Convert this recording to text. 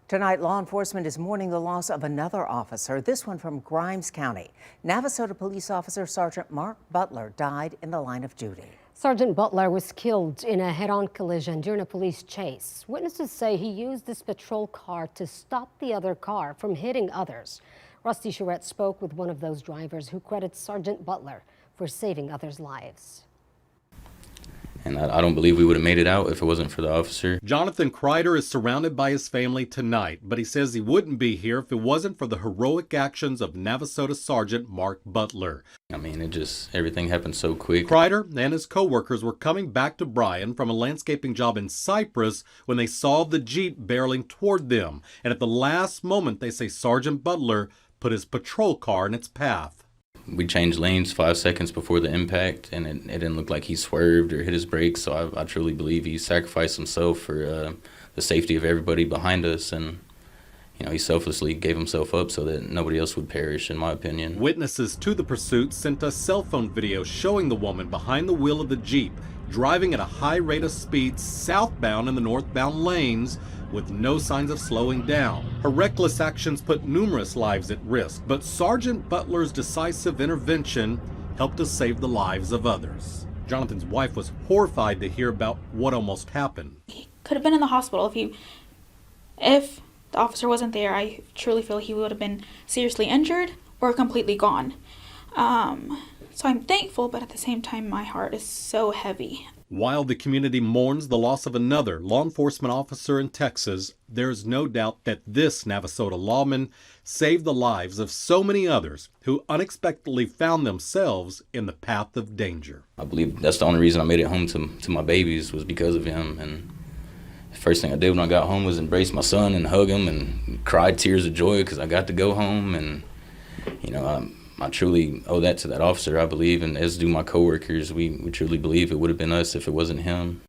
Tonight, law enforcement is mourning the loss of another officer, this one from Grimes County. Navasota police officer Sergeant Mark Butler died in the line of duty. Sergeant Butler was killed in a head-on collision during a police chase. Witnesses say he used this patrol car to stop the other car from hitting others. Rusty Charette spoke with one of those drivers who credits Sergeant Butler for saving others' lives. And I don't believe we would have made it out if it wasn't for the officer. Jonathan Kreider is surrounded by his family tonight, but he says he wouldn't be here if it wasn't for the heroic actions of Navasota Sergeant Mark Butler. I mean, everything happened so quick. Kreider and his co-workers were coming back to Bryan from a landscaping job in Cypress when they saw the Jeep barreling toward them. And at the last moment, they say Sergeant Butler put his patrol car in its path. We changed lanes 5 seconds before the impact, and it didn't look like he swerved or hit his brakes, so I truly believe he sacrificed himself for the safety of everybody behind us, and he selflessly gave himself up so that nobody else would perish, in my opinion. Witnesses to the pursuit sent us cell phone video showing the woman behind the wheel of the Jeep driving at a high rate of speed southbound in the northbound lanes with no signs of slowing down. Her reckless actions put numerous lives at risk, but Sergeant Butler's decisive intervention helped to save the lives of others. Jonathan's wife was horrified to hear about what almost happened. He could have been in the hospital if the officer wasn't there. I truly feel he would have been seriously injured or completely gone. So I'm thankful, but at the same time, my heart is so heavy. While the community mourns the loss of another law enforcement officer in Texas, there is no doubt that this Navasota lawman saved the lives of so many others who unexpectedly found themselves in the path of danger. I believe that's the only reason I made it home to my babies was because of him. And the first thing I did when I got home was embrace my son and hug him and cried tears of joy because I got to go home. And, I truly owe that to that officer, I believe, and as do my coworkers. We truly believe it would have been us if it wasn't him.